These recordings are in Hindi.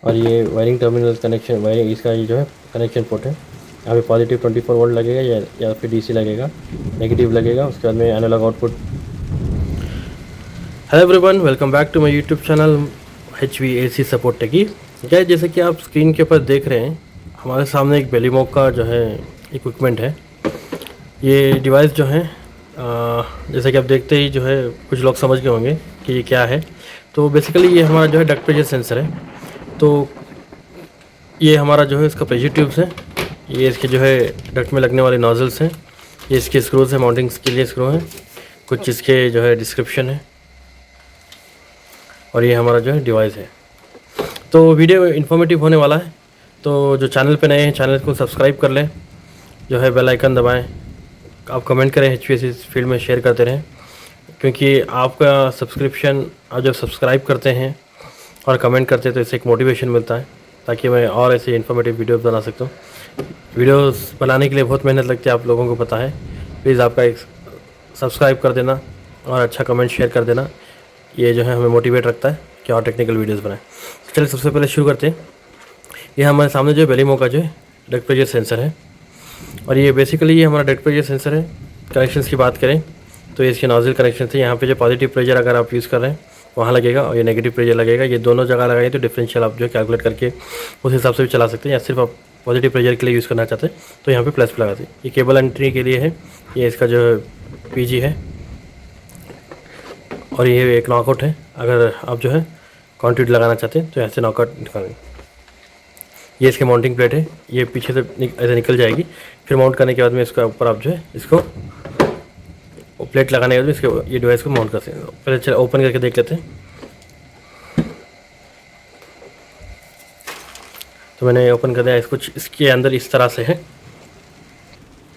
और ये वायरिंग टर्मिनल कनेक्शन, वायरिंग इसका ये जो है कनेक्शन पोर्ट है। यहाँ पे पॉजिटिव 24 वोल्ट लगेगा या फिर डीसी लगेगा, नेगेटिव लगेगा। उसके बाद में analogue output. Hello everyone, welcome back to my YouTube channel HVAC support techie. क्या जैसे कि आप स्क्रीन के ऊपर देख रहे हैं, हमारे सामने एक बेलीमोक का जो है इक्विपमेंट है। ये डिवाइस जो है जैसे कि आप देखते ही जो है कुछ लोग समझ गए होंगे कि ये क्या है। तो बेसिकली ये हमारा जो है डक्ट प्रेशर सेंसर है। तो ये हमारा जो है इसका प्रेशर ट्यूब्स है, ये इसके जो है डक्ट में लगने वाले नोजल्स हैं, ये इसके स्क्रूज है, माउंटिंग्स के लिए स्क्रू हैं, कुछ इसके जो है डिस्क्रिप्शन है, और ये हमारा जो है डिवाइस है। तो वीडियो इन्फॉर्मेटिव होने वाला है। तो जो चैनल पे नए हैं, चैनल को सब्सक्राइब कर लें, जो है बेल आइकन दबाएं, आप कमेंट करें, HVAC फील्ड में शेयर करते रहें, क्योंकि आपका सब्सक्रिप्शन, आप जब सब्सक्राइब करते हैं और कमेंट करते हैं तो इससे एक मोटिवेशन मिलता है, ताकि मैं और ऐसे इन्फॉर्मेटिव वीडियोस बना सकता हूँ। वीडियोस बनाने के लिए बहुत मेहनत लगती है, आप लोगों को पता है। प्लीज़ आपका एक सब्सक्राइब कर देना और अच्छा कमेंट शेयर कर देना, ये जो है हमें मोटिवेट रखता है कि और टेक्निकल वीडियोस बनाएं। तो चलिए सबसे पहले शुरू करते हैं। ये हमारे सामने जो बेलीमोक का जो है डक्ट प्रेशर सेंसर है, और ये बेसिकली ये हमारा डक्ट प्रेशर सेंसर है। कनेक्शंस की बात करें तो इसके नोजल कनेक्शन थे। यहाँ पे जो पॉजिटिव प्रेशर अगर आप यूज़ कर रहे हैं वहाँ लगेगा, और ये नेगेटिव प्रेशर लगेगा। ये दोनों जगह लगाइए तो डिफरेंशियल आप जो है कैलकुलेट करके उस हिसाब से भी चला सकते हैं, या सिर्फ आप पॉजिटिव प्रेशर के लिए यूज़ करना चाहते हैं तो यहाँ पे प्लस पे लगाते हैं। ये केबल एंट्री के लिए है, ये इसका जो है PG है, और ये एक नॉकआउट है। अगर आप जो है कॉन्ट्यूट लगाना चाहते हैं तो ऐसे नॉकआउट निकालेंगे। ये इसके माउंटिंग प्लेट है, ये पीछे से ऐसे निकल जाएगी। फिर माउंट करने के बाद में इसका ऊपर आप जो है इसको प्लेट लगाने के बाद में इसके ये डिवाइस को माउंट करते हैं। पहले चलो ओपन करके देख लेते हैं। तो मैंने ओपन कर दिया इसको, इसके अंदर इस तरह से है।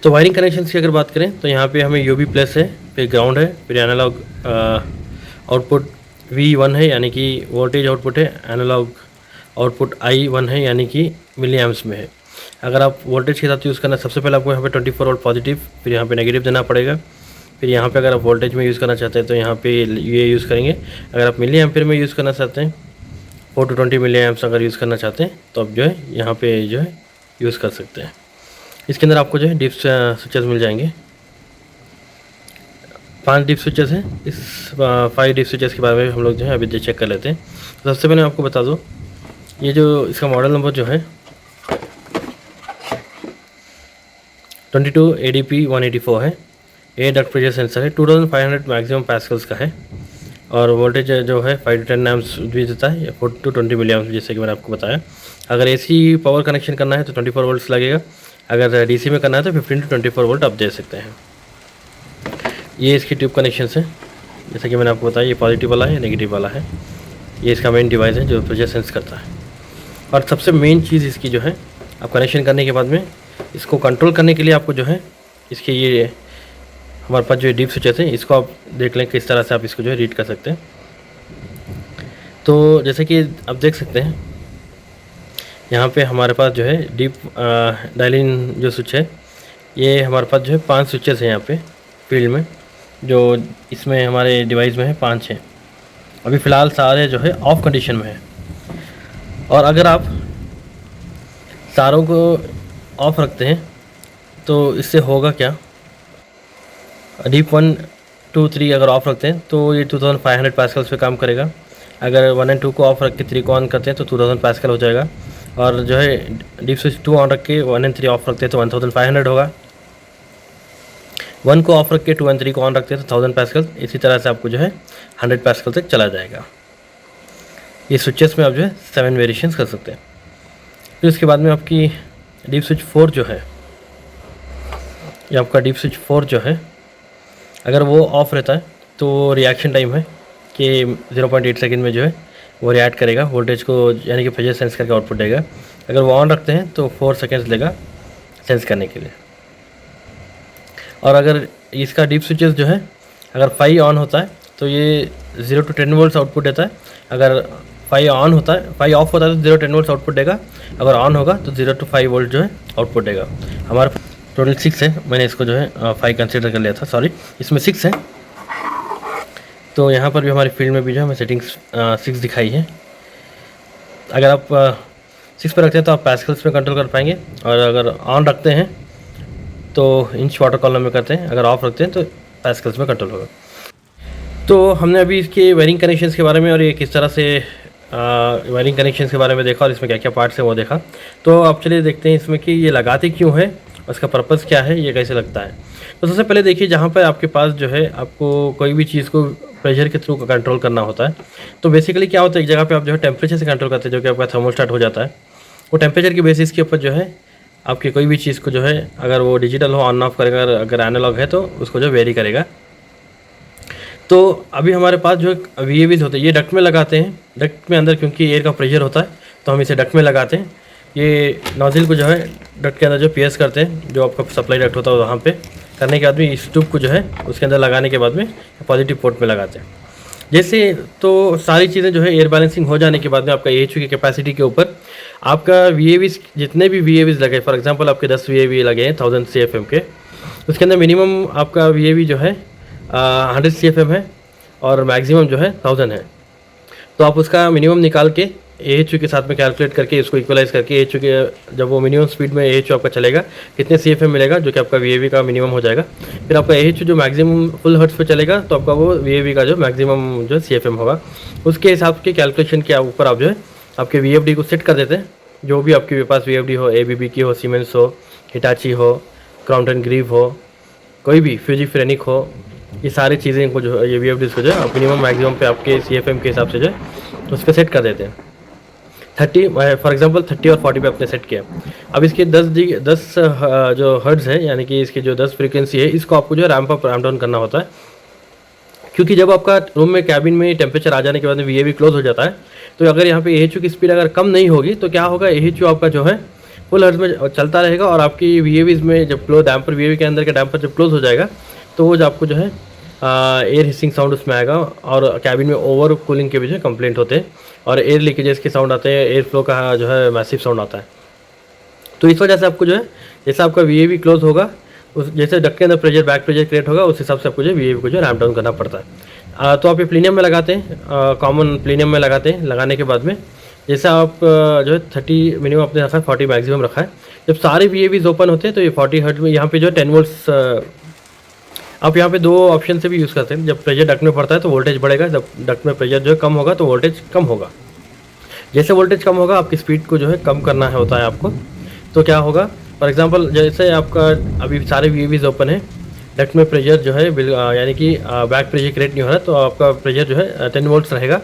तो वायरिंग कनेक्शंस की अगर बात करें तो यहाँ पे हमें UB प्लस है, फिर ग्राउंड है, फिर एनालॉग आउटपुट V1 है, यानी कि वोल्टेज आउटपुट है। एनालॉग आउटपुट I1 है, यानी कि मिली एम्प्स में है। अगर आप वोल्टेज के साथ यूज़ करना, सबसे पहले आपको यहाँ पे 24 वोल्ट पॉजिटिव, फिर यहाँ पे नेगेटिव देना पड़ेगा। फिर यहाँ पे अगर आप वोल्टेज में यूज़ करना चाहते हैं तो यहाँ पे ये यूज़ करेंगे। अगर आप मिली एम्पियर में यूज़ करना चाहते हैं, 4 to 20 मिली एम्प्स अगर यूज़ करना चाहते हैं तो आप जो है यहाँ पे जो है यूज़ कर सकते हैं। इसके अंदर आपको जो है डीप स्विचेस मिल जाएंगे। 5 डीप स्विचेस हैं। इस 5 डीप स्विचेस के बारे में हम लोग जो है अभी चेक कर लेते हैं। तो सबसे पहले मैं आपको बता दूँ, ये जो इसका मॉडल नंबर जो है 22 ADP 184 है। ये डक्ट प्रेशर सेंसर है, 2500 मैक्सिमम पैस्कल्स का है, और वोल्टेज जो है 5 to 10 एम्प्स भी देता है, या 4 to 20 मिली एम्प्स, जैसे कि मैंने आपको बताया। अगर AC पावर कनेक्शन करना है तो 24 वोल्ट्स लगेगा। अगर DC में करना है तो 15 to 24 वोल्ट आप दे सकते हैं। ये इसकी ट्यूब कनेक्शन है, जैसे कि मैंने आपको बताया, ये पॉजिटिव वाला है, नेगेटिव वाला है। ये इसका मेन डिवाइस है जो प्रेशर सेंस करता है। और सबसे मेन चीज़ इसकी जो है, आप कनेक्शन करने के बाद में इसको कंट्रोल करने के लिए आपको जो है इसके ये हमारे पास जो डीप स्विचेस हैं, इसको आप देख लें किस तरह से आप इसको जो है रीड कर सकते हैं। तो जैसे कि आप देख सकते हैं, यहाँ पे हमारे पास जो है डीप डायलिंग जो स्विच है, ये हमारे पास जो है 5 स्विचेस हैं यहाँ पे फील्ड में, जो इसमें हमारे डिवाइस में है 5 हैं। अभी फ़िलहाल सारे जो है ऑफ कंडीशन में है। और अगर आप सारों को ऑफ रखते हैं तो इससे होगा क्या, डीप 1 2 3 अगर ऑफ रखते हैं तो ये 2500 पैस्कल्स पे काम करेगा। अगर 1 और 2 को ऑफ रख के 3 को ऑन करते हैं तो 2000 पैस्कल हो जाएगा। और जो है डीप स्विच 2 ऑन रख के 1 और 3 ऑफ रखते हैं तो 1500 होगा। 1 को ऑफ रख के 2 और 3 को ऑन रखते हैं तो 1000 पैस्कल। इसी तरह से आपको जो है 100 पैस्कल तक चला जाएगा। ये स्विचेस में आप जो है 7 वेरिएशंस कर सकते हैं। फिर उसके बाद में आपकी डीप स्विच 4 जो है, ये आपका डीप स्विच 4 जो है, अगर वो ऑफ रहता है तो रिएक्शन टाइम है कि 0.8 सेकंड में जो है वो रिएक्ट करेगा वोल्टेज को, यानी कि प्रेशर सेंस करके आउटपुट देगा। अगर वो ऑन रखते हैं तो 4 सेकेंड्स लेगा सेंस करने के लिए। और अगर इसका डीप स्विचेस जो है, अगर 5 ऑन होता है तो ये 0 to 10 वोल्ट्स आउटपुट देता है। अगर 5 ऑन होता है, 5 ऑफ होता है तो 0 to 10 वोल्ट्स आउटपुट देगा। अगर ऑन होगा तो 0 to 5 वोल्ट जो है आउटपुट देगा। हमारा टोटल 6 है, मैंने इसको जो है 5 कंसिडर कर लिया था, सॉरी, इसमें 6 है। तो यहाँ पर भी हमारी फील्ड में भी जो है हमें सेटिंग्स 6 दिखाई है। अगर आप 6 पे रखते हैं तो आप पैस्कल्स में कंट्रोल कर पाएंगे, और अगर ऑन रखते हैं तो इंच वाटर कॉलम में करते हैं, अगर ऑफ रखते हैं तो पैस्कल्स में कंट्रोल होगा। तो हमने अभी इसके वायरिंग कनेक्शंस के बारे में और ये किस तरह से वायरिंग कनेक्शंस के बारे में देखा, और इसमें क्या क्या पार्ट्स हैं वो देखा। तो आप चलिए देखते हैं इसमें कि ये लगाते क्यों है, उसका पर्पज़ क्या है, ये कैसे लगता है। तो सबसे पहले देखिए, जहाँ पर आपके पास जो है आपको कोई भी चीज़ को प्रेशर के थ्रू कंट्रोल करना होता है, तो बेसिकली क्या होता है, एक जगह पे आप जो है टेम्परेचर से कंट्रोल करते हैं, जो कि आपका थर्मोस्टेट हो जाता है। वो टेम्परेचर के बेसिस के ऊपर जो है आपकी कोई भी चीज़ को जो है, अगर वो डिजिटल हो ऑन ऑफ करेगा, अगर एनालॉग है तो उसको जो वेरी करेगा। तो अभी हमारे पास जो VAVs होते हैं, ये डक्ट में लगाते हैं। डक्ट में अंदर क्योंकि एयर का प्रेशर होता है तो हम इसे डक्ट में लगाते हैं। ये नोजल को जो है डक्ट के अंदर जो पियर्स करते हैं, जो आपका सप्लाई डक्ट होता है वहाँ पे करने के बाद में इस ट्यूब को जो है उसके अंदर लगाने के बाद में पॉजिटिव पोर्ट में लगाते हैं। जैसे तो सारी चीज़ें जो है एयर बैलेंसिंग हो जाने के बाद में आपका AHU की कैपेसिटी के ऊपर आपका VAVs, जितने भी VAVs लगे, फॉर एग्जांपल आपके 10 VAV लगे हैं 1000 CFM के, उसके अंदर मिनिमम आपका VAV जो है 100 CFM है और मैक्सिमम जो है 1000 है। तो आप उसका मिनिमम निकाल के AHU के साथ में कैलकुलेट करके इसको इक्वलाइज करके AHU के जब वो मिनिमम स्पीड में AHU आपका चलेगा कितने CFM मिलेगा, जो कि आपका VAV का मिनिमम हो जाएगा। फिर आपका AHU जो मैक्सिमम फुल हर्ट्ज पे चलेगा तो आपका वो VAV का जो मैक्सिमम जो CFM होगा, उसके हिसाब के कैलकुलेशन के ऊपर आप जो है आपके VFD को सेट कर देते हैं। जो भी आपके पास VFD हो, ABB की हो, सीमेंस हो, हिटाची हो, क्राउटन ग्रीव हो, कोई भी फ्यूजीफ्रेनिक हो, ये सारी चीज़ें को जो ये VFDs को जो है मिनिमम मैक्सिमम पे आपके CFM के हिसाब से जो है उस पर सेट कर देते हैं। 30 फॉर एग्जांपल 30 और 40 पे आपने सेट किया। अब इसके 10 जो हर्ट्ज है, यानी कि इसकी जो 10 फ्रीक्वेंसी है, इसको आपको जो है रैम्प अप रैम्प डाउन करना होता है। क्योंकि जब आपका रूम में कैबिन में टेम्परेचर आ जाने के बाद में VAV क्लोज हो जाता है, तो अगर यहाँ पे AHU की स्पीड अगर कम नहीं होगी तो क्या होगा, AHU आपका जो है फुल हर्ट्ज में चलता रहेगा, और आपकी VAVs में जब क्लोज डैम्पर VAV के अंदर का डैम्पर जब क्लोज हो जाएगा तो वो जो आपको जो है एयर हिसिंग साउंड उसमें आएगा, और कैबिन में ओवर कूलिंग के भी जो कंप्लेंट होते हैं, और एयर लीकेजेस के साउंड आते हैं, एयर फ्लो का जो है मैसिव साउंड आता है। तो इस वजह से आपको जो है जैसा आपका VAV क्लोज होगा, उस जैसे डक्ट के अंदर प्रेशर बैक प्रेशर क्रिएट होगा, उस हिसाब से आपको जो VAV को जो रैम्प डाउन करना पड़ता है। तो आप ये प्लीनियम में लगाते हैं, कॉमन प्लीनियम में लगाते हैं। लगाने के बाद में जैसा आप जो है 30 मिनिमम आपने रखा है, 40 मैक्सिमम रखा है। जब सारे VAVs ओपन होते हैं तो ये 40 हर्ट्ज में यहाँ पे जो है 10 वोल्ट्स, आप यहाँ पे दो ऑप्शन से भी यूज़ करते हैं। जब प्रेशर डक्ट में पड़ता है तो वोल्टेज बढ़ेगा, जब डक्ट में प्रेशर जो है कम होगा तो वोल्टेज कम होगा। जैसे वोल्टेज कम होगा आपकी स्पीड को जो है कम करना है होता है आपको। तो क्या होगा, फॉर एग्जांपल जैसे आपका अभी सारे VAVs ओपन है, डक्ट में प्रेशर जो है यानी कि बैक प्रेशर क्रिएट नहीं हो रहा, तो आपका प्रेशर जो है 10 वोल्ट्स रहेगा।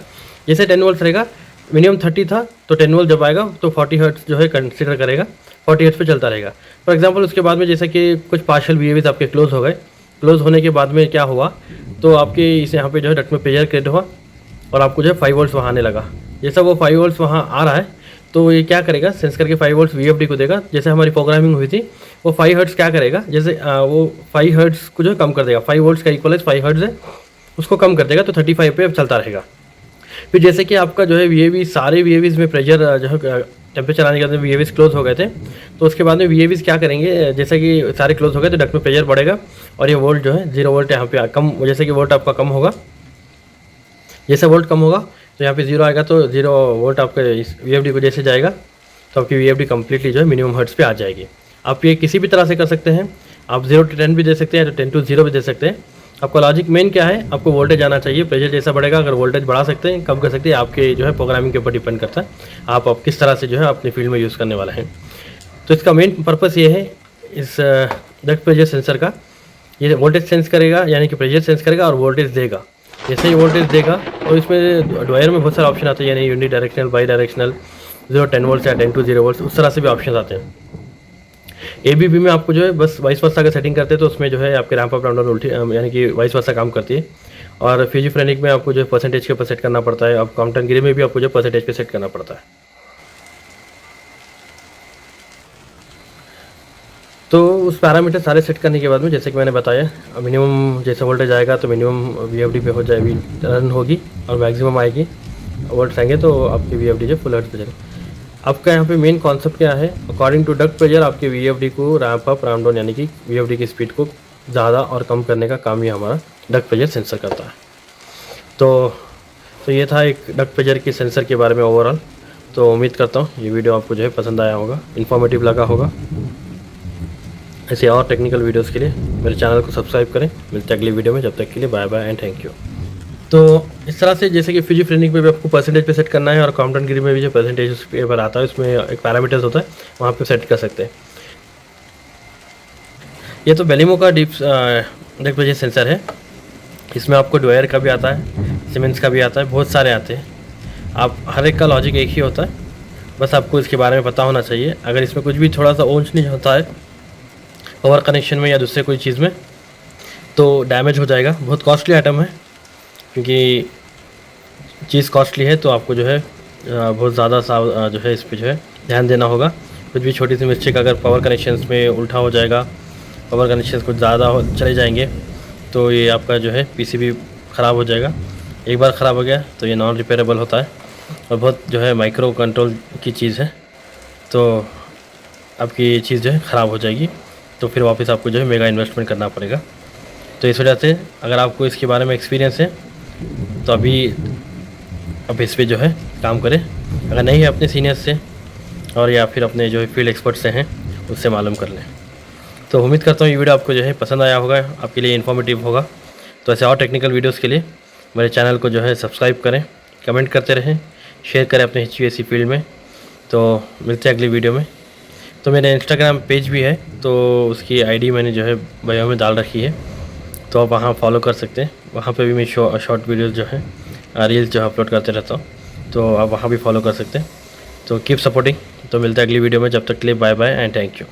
जैसे 10 वोल्ट्स रहेगा, मिनिमम 30 था तो 10 वोल्ट जब आएगा तो 40 हर्ट्ज जो है कंसिडर करेगा, 40 हर्ट्ज पे चलता रहेगा। फॉर एग्जांपल उसके बाद में जैसे कि कुछ पार्शियल VAVs आपके क्लोज हो गए, क्लोज होने के बाद में क्या हुआ, तो आपके इस यहाँ पे जो है डक्ट में प्रेशर क्रिएट हुआ और आपको जो है 5 वोल्ट्स वहाँ आने लगा। जैसा वो 5 वोल्ट्स वहाँ आ रहा है तो ये क्या करेगा, सेंस करके 5 वोल्ट्स VFD को देगा। जैसे हमारी प्रोग्रामिंग हुई थी, वो 5 हर्ट्ज क्या करेगा, जैसे वो 5 हर्ट्ज को जो कम कर देगा, 5 वोल्ट्स का इक्वलाइज 5 हर्ट्ज है, उसको कम कर देगा तो 35 पे अब चलता रहेगा। फिर जैसे कि आपका जो है VAV सारे VAVs में प्रेशर जो है टेम्परेचर आने के बाद में VAVs क्लोज हो गए थे, तो उसके बाद में VAVs क्या करेंगे, जैसे कि सारे क्लोज हो गए तो डक्ट में प्रेशर बढ़ेगा और ये वोल्ट जो है 0 वोल्ट यहाँ पे कम, जैसे कि वोल्ट आपका कम होगा, जैसे वोल्ट कम होगा तो यहाँ पे 0 आएगा, तो 0 वोल्ट आपका इस VFD को जैसे जाएगा तो आपकी VFD कम्प्लीटली जो है मिनिमम हर्ट्ज पे आ जाएगी। आप ये किसी भी तरह से कर सकते हैं, आप 0 to 10 भी दे सकते हैं, तो 10 to 0 भी दे सकते हैं। आपका लॉजिक मेन क्या है, आपको वोल्टेज आना चाहिए। प्रेशर जैसा बढ़ेगा, अगर वोल्टेज बढ़ा सकते हैं, कम कर सकते हैं, आपके जो है प्रोग्रामिंग के ऊपर डिपेंड करता है आप किस तरह से जो है अपनी फील्ड में यूज़ करने वाला है। तो इसका मेन पर्पस ये है, इस डक्ट प्रेशर सेंसर का, ये वोल्टेज सेंस करेगा, यानी कि प्रेशर सेंस करेगा और वोल्टेज देगा। जैसे ही वोल्टेज देगा तो इसमें ड्वायर में बहुत सारे ऑप्शन आते हैं, यानी unidirectional, bidirectional, 0 10 volt या 10 to 0 वोल्ट, उस तरह से भी ऑप्शन आते हैं। ABB में आपको जो है बस वाइस वर्सा का सेटिंग करते हैं, तो उसमें जो है आपके रैम्प अप राउंड उल्टी यानी कि वाइस वर्सा काम करती है। और फ्यूजीफ्रेनिक में आपको जो है परसेंटेज के ऊपर सेट करना पड़ता है। अब क्राउटन ग्रीव में भी आपको जो परसेंटेज पे सेट करना पड़ता है। तो उस पैरामीटर सारे सेट करने के बाद में, जैसे कि मैंने बताया, मिनिमम जैसे वोल्टेज आएगा तो मिनिमम VFD पे हो जाएगी, रन होगी, और मैक्सिमम आएगी वोल्ट्स आएंगे तो आपकी VFD जो फुल हर्ट्ज पे चलेगी। आपका यहाँ पे मेन कॉन्सेप्ट क्या है, अकॉर्डिंग टू डक्ट प्रेशर आपके VFD को रैम्प अप रैम्प डाउन, यानी कि VFD की स्पीड को ज़्यादा और कम करने का काम ये हमारा डक्ट प्रेशर सेंसर करता है। तो ये था एक डक्ट प्रेशर के सेंसर के बारे में ओवरऑल। तो उम्मीद करता हूँ ये वीडियो आपको जो है पसंद आया होगा, इन्फॉर्मेटिव लगा होगा। ऐसे और टेक्निकल वीडियोस के लिए मेरे चैनल को सब्सक्राइब करें। मिलते हैं अगली वीडियो में, जब तक के लिए bye bye and thank you. तो इस तरह से जैसे कि फिजिफ्रेनिक में भी आपको परसेंटेज पे सेट करना है और कॉम्पटन गिरी में भी जो परसेंटेज उस पर आता है उसमें एक पैरामीटर्स होता है, वहाँ पे सेट कर सकते हैं। ये तो बेलिमो का डीप डेप्थ प्रेशर सेंसर है। इसमें आपको ड्वायर का भी आता है, सीमेंस का भी आता है, बहुत सारे आते हैं। आप हर एक का लॉजिक एक ही होता है, बस आपको इसके बारे में पता होना चाहिए। अगर इसमें कुछ भी थोड़ा सा ऊंच नीच होता है पावर कनेक्शन में या दूसरे कोई चीज़ में, तो डैमेज हो जाएगा। बहुत कॉस्टली आइटम है, क्योंकि चीज़ कॉस्टली है, तो आपको जो है बहुत ज़्यादा जो है इस पर जो है ध्यान देना होगा। कुछ भी छोटी सी मिस्टेक अगर पावर कनेक्शंस में उल्टा हो जाएगा, पावर कनेक्शंस कुछ ज़्यादा चले जाएंगे, तो ये आपका जो है पीसीबी ख़राब हो जाएगा। एक बार ख़राब हो गया तो ये नॉन रिपेयरेबल होता है और बहुत जो है माइक्रो कंट्रोल की चीज़ है, तो आपकी ये चीज़ जो है ख़राब हो जाएगी, तो फिर वापस आपको जो है मेगा इन्वेस्टमेंट करना पड़ेगा। तो इस वजह से अगर आपको इसके बारे में एक्सपीरियंस है तो अभी अब इस पर जो है काम करें। अगर नहीं है अपने सीनियर्स से और या फिर अपने जो है फील्ड एक्सपर्ट से हैं उससे मालूम कर लें। तो उम्मीद करता हूँ ये वीडियो आपको जो है पसंद आया होगा, आपके लिए इन्फॉर्मेटिव होगा। तो ऐसे और टेक्निकल वीडियोस के लिए मेरे चैनल को जो है सब्सक्राइब करें, कमेंट करते रहें, शेयर करें अपने HVAC फील्ड में। तो मिलते हैं अगली वीडियो में। तो मेरा इंस्टाग्राम पेज भी है, तो उसकी आईडी मैंने जो है बायो में डाल रखी है, तो आप वहाँ फॉलो कर सकते हैं। वहाँ पे भी मैं शॉर्ट वीडियोस जो है रील्स जो अपलोड करते रहता हूँ, तो आप वहाँ भी फॉलो कर सकते हैं। तो कीप सपोर्टिंग। तो मिलते हैं अगली वीडियो में, जब तक के लिए bye bye and thank you.